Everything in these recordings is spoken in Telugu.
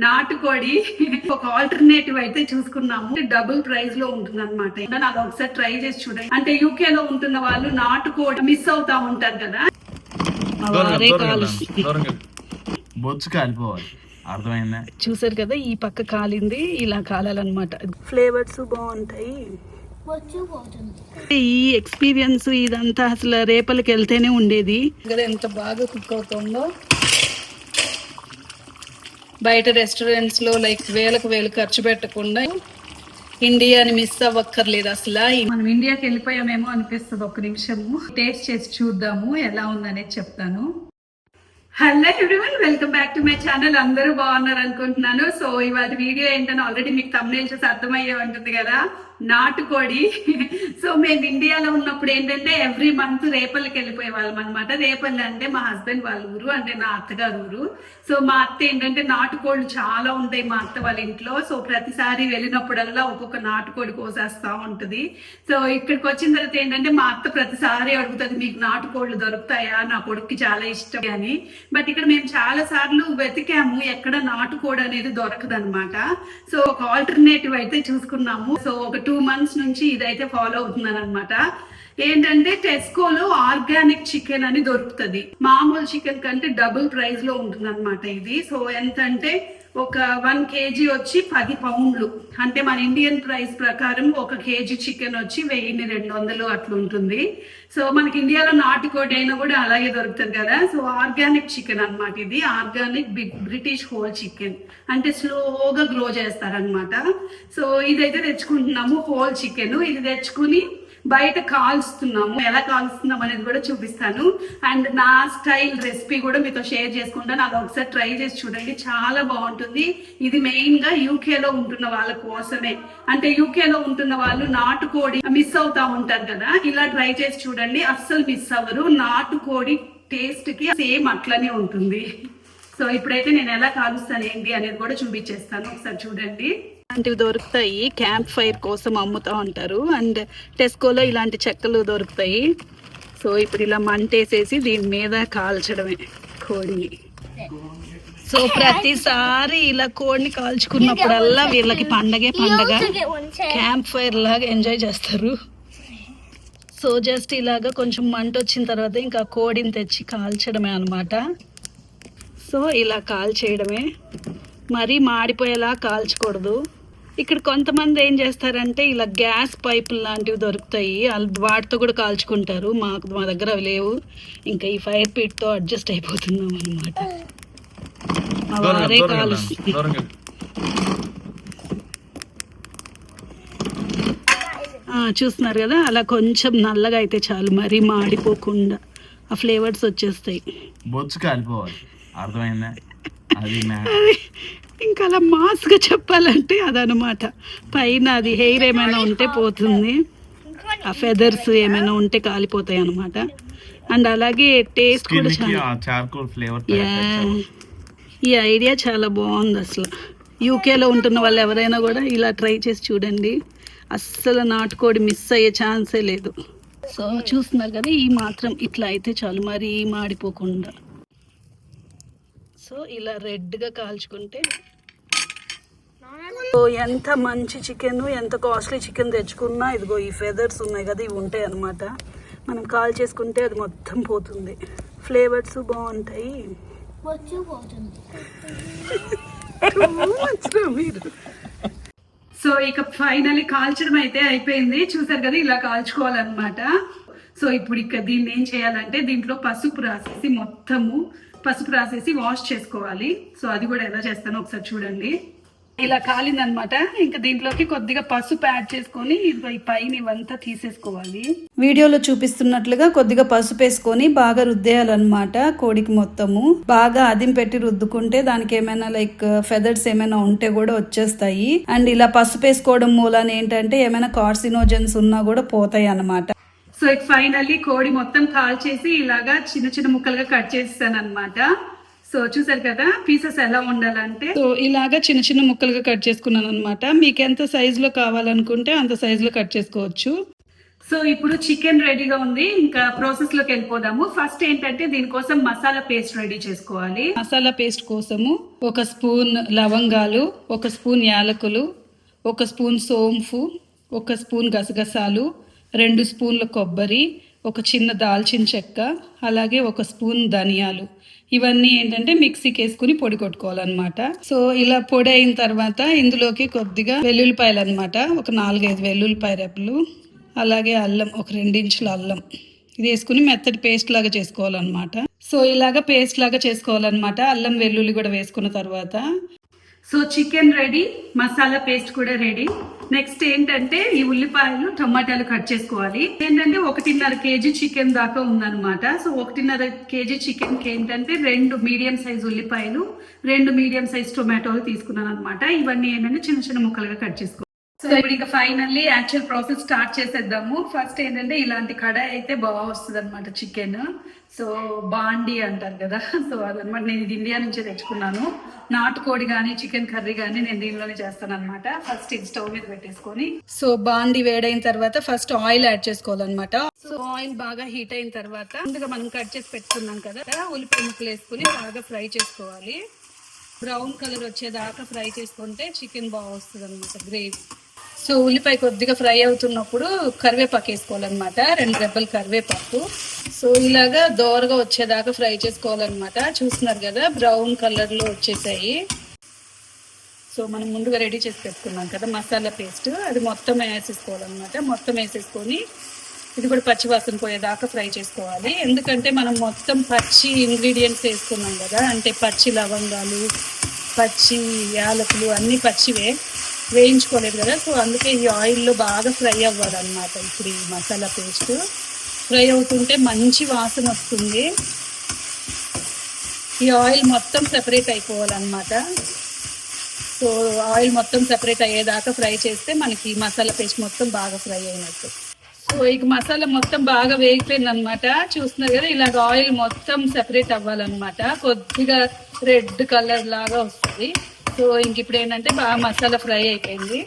నాటుకోడి ఒక ఆల్టర్నేటివ్ అయితే చూసుకున్నాము. డబుల్ ప్రైస్ లో ఉంటుంది అనమాట. అది ఒకసారి ట్రై చేసి చూడండి. అంటే యూకే లో ఉంటున్న వాళ్ళు నాటుకోడి మిస్ అవుతా ఉంటారు కదా. బొచ్చు కాలిపోవాలి, అర్థమైందా? చూసారు కదా, ఈ పక్క కాలింది, ఇలా కాలాలన్నమాట. ఫ్లేవర్స్ బాగుంటాయి. ఈ ఎక్స్పీరియన్స్ ఇదంతా అసలు రేపలికి వెళ్తేనే ఉండేది. ఎంత బాగా కుక్ అవుతుందో. బయట రెస్టారెంట్స్ లో లైక్ వేలకు వేలు ఖర్చు పెట్టకుండా ఇండియాని మిస్ అవ్వక్కర్లేదు అసలు. మనం ఇండియాకి వెళ్ళిపోయామేమో అనిపిస్తుంది. ఒక్క నిమిషము టేస్ట్ చేసి చూద్దాము ఎలా ఉందనేది చెప్తాను. Hello everyone, welcome back to my channel. అందరూ బాగున్నారు అనుకుంటున్నాను. సో ఇవాళ వీడియో ఏంటని ఆల్రెడీ మీకు thumbnail చూసి అర్థమయ్యే ఉంటుంది కదా, నాటుకోడి. సో మేము ఇండియాలో ఉన్నప్పుడు ఏంటంటే ఎవ్రీ మంత్ రేపల్లికి వెళ్ళిపోయే వాళ్ళం అనమాట. రేపల్లి అంటే మా హస్బెండ్ వాళ్ళ ఊరు, అంటే నా అత్తగారు ఊరు. సో మా అత్త ఏంటంటే నాటుకోళ్ళు చాలా ఉంటాయి మా అత్త వాళ్ళ ఇంట్లో. సో ప్రతిసారి వెళ్ళినప్పుడల్లా ఒక్కొక్క నాటుకోడి కోసేస్తా ఉంటుంది. సో ఇక్కడికి వచ్చిన తర్వాత ఏంటంటే మా అత్త ప్రతిసారి అడుగుతుంది, మీకు నాటుకోళ్ళు దొరుకుతాయా, నా కొడుక్కి చాలా ఇష్టం అని. బట్ ఇక్కడ మేము చాలా సార్లు వెతికాము, ఎక్కడ నాటుకోడి అనేది దొరకదు అనమాట. సో ఒక ఆల్టర్నేటివ్ అయితే చూసుకున్నాము. సో ఒక 2 months నుంచి ఇదైతే ఫాలో అవుతున్నాను అనమాట. ఏంటంటే టెస్కోలో ఆర్గానిక్ చికెన్ అని దొరుకుతుంది. మామూలు చికెన్ కంటే డబుల్ ప్రైస్ లో ఉంటుంది అనమాట ఇది. సో ఎంత అంటే ఒక 1 kg వచ్చి 10 pounds, అంటే మన ఇండియన్ ప్రైస్ ప్రకారం 1 kg చికెన్ వచ్చి 1200 అట్లా ఉంటుంది. సో మనకి ఇండియాలో నాటుకోడి అయినా కూడా అలాగే దొరుకుతుంది కదా. సో ఆర్గానిక్ చికెన్ అనమాట ఇది. ఆర్గానిక్ బ్రిటిష్ హోల్ చికెన్, అంటే స్లోగా గ్రో చేస్తారనమాట. సో ఇదైతే తెచ్చుకుంటున్నాము, హోల్ చికెన్. ఇది తెచ్చుకుని బయట కాల్స్తున్నాము. ఎలా కాల్స్తున్నాం అనేది కూడా చూపిస్తాను. అండ్ నా స్టైల్ రెసిపీ కూడా మీతో షేర్ చేసుకుంటాను. అది ఒకసారి ట్రై చేసి చూడండి, చాలా బాగుంటుంది. ఇది మెయిన్ గా యూకే లో ఉంటున్న వాళ్ళ కోసమే. అంటే యూకే లో ఉంటున్న వాళ్ళు నాటుకోడి మిస్ అవుతా ఉంటారు కదా, ఇలా ట్రై చేసి చూడండి, అస్సలు మిస్ అవ్వరు. నాటుకోడి టేస్ట్ కి సేమ్ అట్లనే ఉంటుంది. సో ఇప్పుడైతే నేను ఎలా కాలుస్తాను ఏంటి అనేది కూడా చూపించేస్తాను, ఒకసారి చూడండి. ఇలాంటివి దొరుకుతాయి, క్యాంప్ ఫైర్ కోసం అమ్ముతూ ఉంటారు. అండ్ టెస్కోలో ఇలాంటి చెక్కలు దొరుకుతాయి. సో ఇప్పుడు ఇలా మంటేసేసి దీని మీద కాల్చడమే కోడిని. సో ప్రతిసారి ఇలా కోడిని కాల్చుకున్నప్పుడల్లా వీళ్ళకి పండగే పండగ, క్యాంప్ ఫైర్ లాగా ఎంజాయ్ చేస్తారు. సో జస్ట్ ఇలాగా కొంచెం మంట వచ్చిన తర్వాత ఇంకా కోడిని తెచ్చి కాల్చడమే అనమాట. సో ఇలా కాల్చేయడమే, మరీ మాడిపోయేలా కాల్చకూడదు. ఇక్కడ కొంతమంది ఏం చేస్తారంటే ఇలా గ్యాస్ పైపులు లాంటివి దొరుకుతాయి, వాటితో కూడా కాల్చుకుంటారు. మా దగ్గర అవి లేవు. ఇంకా ఈ ఫైర్ పిట్తో అడ్జస్ట్ అయిపోతున్నాం అనమాట. అదే కాలుస్తుంది. చూస్తున్నారు కదా, అలా కొంచెం నల్లగా అయితే చాలు, మరీ మాడిపోకుండా ఆ ఫ్లేవర్స్ వచ్చేస్తాయి. బొచ్చు కాలిపోవాలి, అర్థమైందా? ఇంకా అలా మాస్గా చెప్పాలంటే అదనమాట. పైన అది హెయిర్ ఏమైనా ఉంటే పోతుంది, ఆ ఫెదర్స్ ఏమైనా ఉంటే కాలిపోతాయి అనమాట. అండ్ అలాగే టేస్ట్ కూడా ఈ ఐడియా చాలా బాగుంది అసలు. యూకేలో ఉంటున్న వాళ్ళు ఎవరైనా కూడా ఇలా ట్రై చేసి చూడండి, అస్సలు నాటుకోడి మిస్ అయ్యే ఛాన్సే లేదు. సో చూస్తున్నారు కదా, ఈ మాత్రం ఇట్లా అయితే చాలు, మరీ మాడిపోకుండా. సో ఇలా రెడ్గా కాల్చుకుంటే ఎంత మంచి చికెన్, ఎంత కాస్ట్లీ చికెన్ తెచ్చుకున్నా ఇదిగో ఈ ఫెదర్స్ ఉన్నాయి కదా, ఇవి ఉంటాయి అన్నమాట. మనం కాల్ చేసుకుంటే అది మొత్తం పోతుంది. ఫ్లేవర్స్ బాగుంటాయి. సో ఇక ఫైనల్లీ కాల్చడం అయితే అయిపోయింది. చూసారు కదా, ఇలా కాల్చుకోవాలన్నమాట. సో ఇప్పుడు ఇక దీన్ని ఏం చేయాలంటే దీంట్లో పసుపు రాసేసి మొత్తము పసుపు రాసేసి వాష్ చేసుకోవాలి. సో అది కూడా ఎలా చేస్తానో ఒకసారి చూడండి. ఇలా కాలిందనమాట. ఇంకా దీంట్లోకి కొద్దిగా పసుపు యాడ్ చేసుకొని ఈ పైన ఇవంతా తీసేసుకోవాలి. వీడియోలో చూపిస్తున్నట్లుగా కొద్దిగా పసుపు వేసుకొని బాగా రుద్దేయాలన్నమాట. కోడికి మొత్తము బాగా అదిం పెట్టి రుద్దుకుంటే దానికి ఏమైనా లైక్ ఫెదర్స్ ఏమైనా ఉంటే కూడా వచ్చేస్తాయి. అండ్ ఇలా పసుపు వేసుకోవడం మూలాన ఏంటంటే ఏమైనా కార్సినోజన్స్ ఉన్నా కూడా పోతాయి అన్నమాట. సో ఇక ఫైనల్లీ కోడి మొత్తం కాల్చేసి ఇలాగా చిన్న చిన్న ముక్కలుగా కట్ చేస్తాను అనమాట. సో చూసారు కదా పీసెస్ ఎలా ఉండాలంటే, సో ఇలాగా చిన్న చిన్న ముక్కలుగా కట్ చేసుకున్నాను అనమాట. మీకు ఎంత సైజులో కావాలనుకుంటే అంత సైజులో కట్ చేసుకోవచ్చు. సో ఇప్పుడు చికెన్ రెడీగా ఉంది, ఇంకా ప్రాసెస్ లోకి వెళ్ళిపోదాము. ఫస్ట్ ఏంటంటే దీనికోసం మసాలా పేస్ట్ రెడీ చేసుకోవాలి. మసాలా పేస్ట్ కోసము 1 స్పూన్ లవంగాలు, 1 స్పూన్ యాలకులు, 1 స్పూన్ సోంపు, 1 స్పూన్ గసగసాలు, 2 స్పూన్ల కొబ్బరి, 1 చిన్న దాల్చిన చెక్క, అలాగే 1 స్పూన్ ధనియాలు. ఇవన్నీ ఏంటంటే మిక్సీకి వేసుకుని పొడి కొట్టుకోవాలన్నమాట. సో ఇలా పొడి అయిన తర్వాత ఇందులోకి కొద్దిగా వెల్లుల్లిపాయలు అనమాట, ఒక 4-5 వెల్లుల్లిపాయ రెబ్బలు, అలాగే అల్లం, ఒక 2 ఇంచుల అల్లం. ఇది వేసుకుని మెత్తటి పేస్ట్ లాగా చేసుకోవాలన్నమాట. సో ఇలాగ పేస్ట్ లాగా చేసుకోవాలన్నమాట, అల్లం వెల్లుల్లి కూడా వేసుకున్న తర్వాత. So chicken ready, masala paste కూడా రెడీ. నెక్స్ట్ ఏంటంటే ఈ ఉల్లిపాయలు టమాటాలు కట్ చేసుకోవాలి. ఏంటంటే 1.5 కేజీ చికెన్ దాకా ఉందన్నమాట. సో 1.5 కేజీ చికెన్ కి ఏంటంటే 2 మీడియం సైజ్ ఉల్లిపాయలు, 2 మీడియం సైజ్ టొమాటోలు తీసుకున్నాను అనమాట. ఇవన్నీ ఏంటంటే చిన్న చిన్న ముక్కలుగా కట్ చేసుకోవాలి. సో ఇప్పుడు ఇంకా ఫైనల్లీ యాక్చువల్ ప్రాసెస్ స్టార్ట్ చేసేద్దాము. ఫస్ట్ ఏంటంటే ఇలాంటి కడాయి అయితే బాగా వస్తుంది అనమాట చికెన్. సో బాండి అంటారు కదా, సో అదనమాట. నేను ఇది ఇండియా నుంచే తెచ్చుకున్నాను. నాటుకోడి కానీ చికెన్ కర్రీ కానీ నేను దీనిలోనే చేస్తాను అనమాట. ఫస్ట్ ఇది స్టవ్ మీద పెట్టేసుకొని, సో బాండి వేడైన తర్వాత ఫస్ట్ ఆయిల్ యాడ్ చేసుకోవాలన్నమాట. సో ఆయిల్ బాగా హీట్ అయిన తర్వాత ముందుగా మనం కట్ చేసి పెట్టుకున్నాం కదా ఉల్లిపాయ ముక్కలు వేసుకుని బాగా ఫ్రై చేసుకోవాలి. బ్రౌన్ కలర్ వచ్చేదాకా ఫ్రై చేసుకుంటే చికెన్ బాగా వస్తుంది అనమాట, గ్రేవీ. సో ఉల్లిపాయ కొద్దిగా ఫ్రై అవుతున్నప్పుడు కరివేపాకు వేసుకోవాలన్నమాట, 2 రెబ్బలు కరివేపాకు. సో ఇలాగా దోరగా వచ్చేదాకా ఫ్రై చేసుకోవాలన్నమాట. చూస్తున్నారు కదా బ్రౌన్ కలర్లో వచ్చేసాయి. సో మనం ముందుగా రెడీ చేసి పెట్టుకున్నాం కదా మసాలా పేస్ట్, అది మొత్తం వేసేసుకోవాలన్నమాట. మొత్తం వేసేసుకొని ఇది కూడా పచ్చి వాసన పోయేదాకా ఫ్రై చేసుకోవాలి. ఎందుకంటే మనం మొత్తం పచ్చి ఇంగ్రీడియంట్స్ వేసుకున్నాం కదా, అంటే పచ్చి లవంగాలు, పచ్చి యాలకులు అన్నీ పచ్చివే, వేయించుకోలేదు కదా. సో అందుకే ఈ ఆయిల్లో బాగా ఫ్రై అవ్వాలన్నమాట. ఇప్పుడు ఈ మసాలా పేస్ట్ ఫ్రై అవుతుంటే మంచి వాసన వస్తుంది. ఈ ఆయిల్ మొత్తం సెపరేట్ అయిపోవాలన్నమాట. సో ఆయిల్ మొత్తం సెపరేట్ అయ్యేదాకా ఫ్రై చేస్తే మనకి మసాలా పేస్ట్ మొత్తం బాగా ఫ్రై అయినట్టు. సో ఇక మసాలా మొత్తం బాగా వేగిపోయింది అనమాట. చూస్తున్నారు కదా, ఇలాగ ఆయిల్ మొత్తం సెపరేట్ అవ్వాలన్నమాట. కొద్దిగా రెడ్ కలర్ లాగా వస్తుంది. సో ఇంక ఇప్పుడు ఏంటంటే బాగా మసాలా ఫ్రై అయిపోయింది.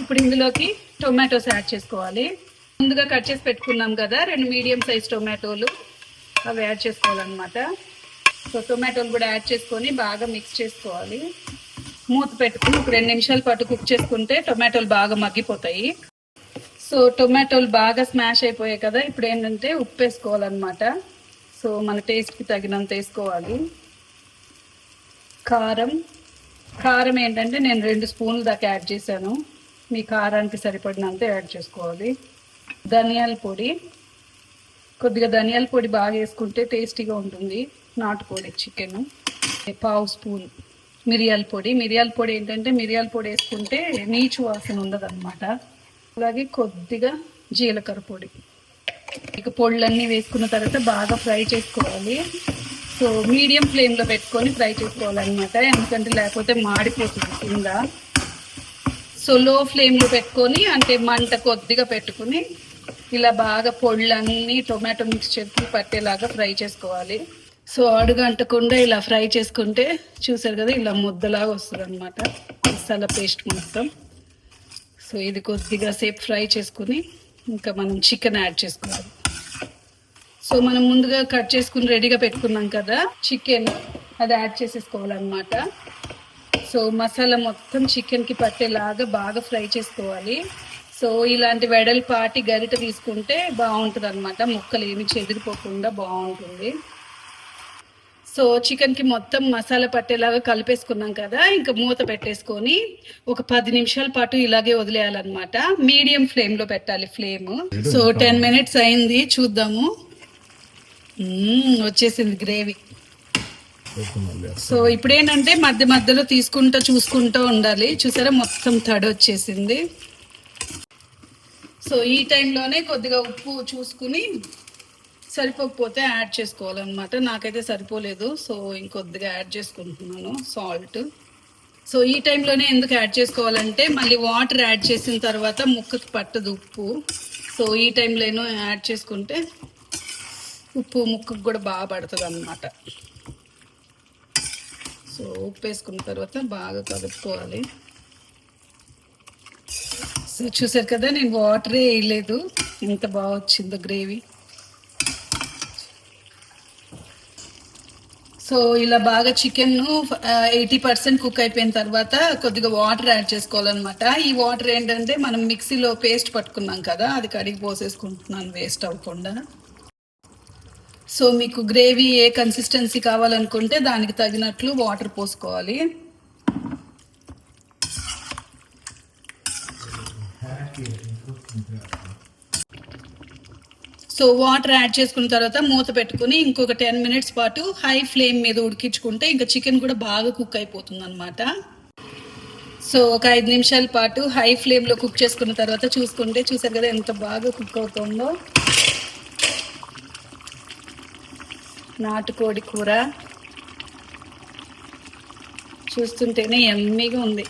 ఇప్పుడు ఇందులోకి టొమాటోస్ యాడ్ చేసుకోవాలి. ముందుగా కట్ చేసి పెట్టుకున్నాం కదా 2 మీడియం సైజ్ టొమాటోలు, అవి యాడ్ చేసుకోవాలన్నమాట. సో టొమాటోలు కూడా యాడ్ చేసుకొని బాగా మిక్స్ చేసుకోవాలి. మూత పెట్టుకుని ఒక 2 నిమిషాల పాటు కుక్ చేసుకుంటే టొమాటోలు బాగా మగ్గిపోతాయి. సో టొమాటోలు బాగా స్మాష్ అయిపోయాయి కదా, ఇప్పుడు ఏంటంటే ఉప్పు వేసుకోవాలన్నమాట. సో మన టేస్ట్కి తగినంత వేసుకోవాలి. కారం ఏంటంటే నేను 2 స్పూన్లు దాకా యాడ్ చేశాను, మీ కారానికి సరిపడినంత యాడ్ చేసుకోవాలి. ధనియాల పొడి, కొద్దిగా ధనియాల పొడి బాగా వేసుకుంటే టేస్టీగా ఉంటుంది నాటుకోడి చికెన్. 1/2 స్పూన్ మిరియాల పొడి ఏంటంటే మిరియాల పొడి వేసుకుంటే నీచు వాసన ఉండదు అనమాట. అలాగే కొద్దిగా జీలకర్ర పొడి. ఇక పొళ్ళన్నీ వేసుకున్న తర్వాత బాగా ఫ్రై చేసుకోవాలి. సో మీడియం ఫ్లేమ్లో పెట్టుకొని ఫ్రై చేసుకోవాలన్నమాట, ఎందుకంటే లేకపోతే మాడిపోతుంది కింద. సో లో ఫ్లేమ్లో పెట్టుకొని, అంటే మంట కొద్దిగా పెట్టుకుని ఇలా బాగా పొళ్ళన్నీ టొమాటో మిక్స్చర్కి పట్టేలాగా ఫ్రై చేసుకోవాలి. సో అడుగంటకుండా ఇలా ఫ్రై చేసుకుంటే చూసారు కదా ఇలా ముద్దలాగా వస్తుంది అనమాట మసాలా పేస్ట్ మొత్తం. సో ఇది కొద్దిగా సేపు ఫ్రై చేసుకుని ఇంకా మనం చికెన్ యాడ్ చేసుకోవాలి. సో మనం ముందుగా కట్ చేసుకుని రెడీగా పెట్టుకున్నాం కదా చికెన్, అది యాడ్ చేసేసుకోవాలన్నమాట. సో మసాలా మొత్తం చికెన్కి పట్టేలాగా బాగా ఫ్రై చేసుకోవాలి. సో ఇలాంటి వెడల్పాటి గరిట తీసుకుంటే బాగుంటుంది అనమాట, ముక్కలు ఏమి చెదిరిపోకుండా బాగుంటుంది. సో చికెన్కి మొత్తం మసాలా పట్టేలాగా కలిపేసుకున్నాం కదా, ఇంకా మూత పెట్టేసుకొని ఒక 10 నిమిషాల పాటు ఇలాగే వదిలేయాలన్నమాట. మీడియం ఫ్లేమ్లో పెట్టాలి ఫ్లేమ్. సో 10 మినిట్స్ అయింది, చూద్దాము. వచ్చేసింది గ్రేవీ. సో ఇప్పుడు ఏంటంటే మధ్య మధ్యలో చూసుకుంటూ ఉండాలి. చూసారా మొత్తం తడి వచ్చేసింది. సో ఈ టైంలోనే కొద్దిగా ఉప్పు చూసుకుని సరిపోకపోతే యాడ్ చేసుకోవాలన్నమాట. నాకైతే సరిపోలేదు, సో ఇంకొద్దిగా యాడ్ చేసుకుంటున్నాను సాల్ట్. సో ఈ టైంలోనే ఎందుకు యాడ్ చేసుకోవాలంటే మళ్ళీ వాటర్ యాడ్ చేసిన తర్వాత ముక్కకి పట్టదు ఉప్పు. సో ఈ టైంలోనూ యాడ్ చేసుకుంటే ఉప్పు ముక్కకు కూడా బాగా పడుతుంది అన్నమాట. సో ఉప్పు వేసుకున్న తర్వాత బాగా కలుపుకోవాలి. సో చూసారు కదా, నేను వాటరే వేయలేదు, ఎంత బాగా వచ్చిందో గ్రేవీ. సో ఇలా బాగా చికెన్ 80% కుక్ అయిపోయిన తర్వాత కొద్దిగా వాటర్ యాడ్ చేసుకోవాలన్నమాట. ఈ వాటర్ ఏంటంటే మనం మిక్సీలో పేస్ట్ పట్టుకున్నాం కదా, అది కడిగి పోసేసుకుంటున్నాను వేస్ట్ అవ్వకుండా. సో మీకు గ్రేవీ ఏ కన్సిస్టెన్సీ కావాలనుకుంటే దానికి తగినట్లు వాటర్ పోసుకోవాలి. సో వాటర్ యాడ్ చేసుకున్న తర్వాత మూత పెట్టుకుని ఇంకొక 10 minutes పాటు హై ఫ్లేమ్ మీద ఉడికించుకుంటే ఇంకా చికెన్ కూడా బాగా కుక్ అయిపోతుంది అనమాట. సో ఒక 5 నిమిషాల పాటు హై ఫ్లేమ్లో కుక్ చేసుకున్న తర్వాత చూసారు కదా ఎంత బాగా కుక్ అవుతుందో. నాటుకోడి కూర చూస్తుంటేనే యమ్మీగా ఉంది.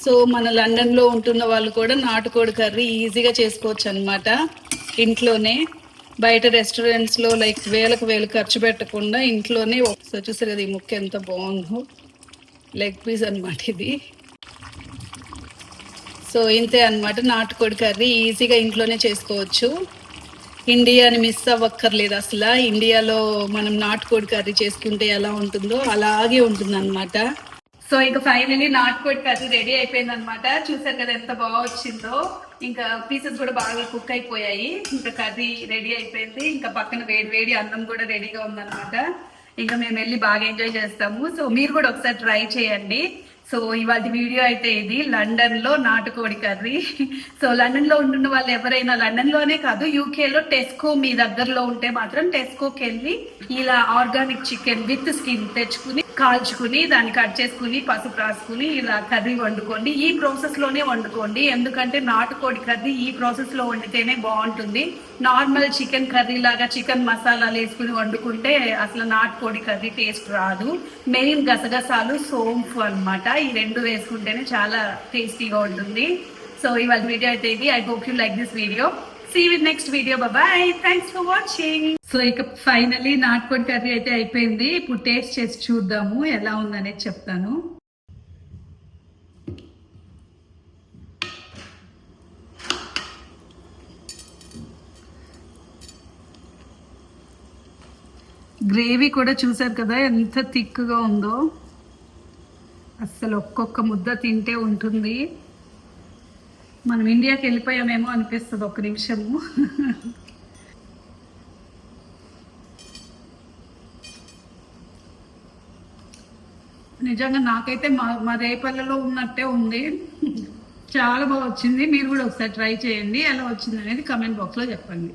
సో మన లండన్లో ఉంటున్న వాళ్ళు కూడా నాటుకోడి కర్రీ ఈజీగా చేసుకోవచ్చు అనమాట ఇంట్లోనే. బయట రెస్టారెంట్స్లో లైక్ వేలకు వేలు ఖర్చు పెట్టకుండా ఇంట్లోనే. సో చూసారు కదా ఈ ముక్క ఎంత బాగుందో, లెగ్ పీస్ అనమాట ఇది. సో ఇంతే అనమాట, నాటుకోడి కర్రీ ఈజీగా ఇంట్లోనే చేసుకోవచ్చు. ఇండియాని మిస్ అవ్వక్కర్లేదు అసలు. ఇండియాలో మనం నాటుకోడి కర్రీ చేసుకుంటే ఎలా ఉంటుందో అలాగే ఉంటుంది అనమాట. సో ఇంకా ఫైనలీ నాటుకోడి కర్రీ రెడీ అయిపోయింది అనమాట. చూసారు కదా ఎంత బాగా వచ్చిందో. ఇంకా పీసెస్ కూడా బాగా కుక్ అయిపోయాయి. ఇంకా కర్రీ రెడీ అయిపోయింది. ఇంకా పక్కన వేడి వేడి అన్నం కూడా రెడీగా ఉందన్నమాట. ఇంకా మేము వెళ్ళి బాగా ఎంజాయ్ చేస్తాము. సో మీరు కూడా ఒకసారి ట్రై చేయండి. సో ఇవాళ వీడియో అయితే ఇది లండన్ లో నాటుకోడి కర్రీ. సో లండన్ లో ఉంటున్న వాళ్ళు ఎవరైనా, లండన్ లోనే కాదు యూకేలో టెస్కో మీ దగ్గరలో ఉంటే మాత్రం టెస్కోకి వెళ్ళి ఇలా ఆర్గానిక్ చికెన్ విత్ స్కిన్ తెచ్చుకుని కాల్చుకుని దాన్ని కట్ చేసుకుని పసుపు రాసుకుని ఇలా కర్రీ వండుకోండి. ఈ ప్రాసెస్ లోనే వండుకోండి, ఎందుకంటే నాటుకోడి కర్రీ ఈ ప్రాసెస్ లో వండితేనే బాగుంటుంది. నార్మల్ చికెన్ కర్రీ లాగా చికెన్ మసాలాలు వేసుకుని వండుకుంటే అసలు నాటుకోడి కర్రీ టేస్ట్ రాదు. మెయిన్ గసగసాలు, సోంపు అన్నమాట, ఈ రెండు వేసుకుంటేనే చాలా టేస్టీగా ఉంటుంది. సో ఇవాళ వీడియో అయితే ఇది. I hope you like this video. See you in next video. Bye bye. Thanks for watching. So ఇక ఫైనలీ నాటుకోడి కర్రీ అయితే అయిపోయింది. ఇప్పుడు టేస్ట్ చేసి చూద్దాము ఎలా ఉందనేది చెప్తాను. గ్రేవీ కూడా చూసారు కదా ఎంత థిక్గా ఉందో. అస్సలు ఒక్కొక్క ముద్ద తింటే ఉంటుంది. మనం ఇండియాకి వెళ్ళిపోయామేమో అనిపిస్తుంది ఒక్క నిమిషము. నిజంగా నాకైతే మా రేపల్లలో ఉన్నట్టే ఉంది. చాలా బాగా వచ్చింది. మీరు కూడా ఒకసారి ట్రై చేయండి. ఎలా వచ్చింది అనేది కమెంట్ బాక్స్లో చెప్పండి.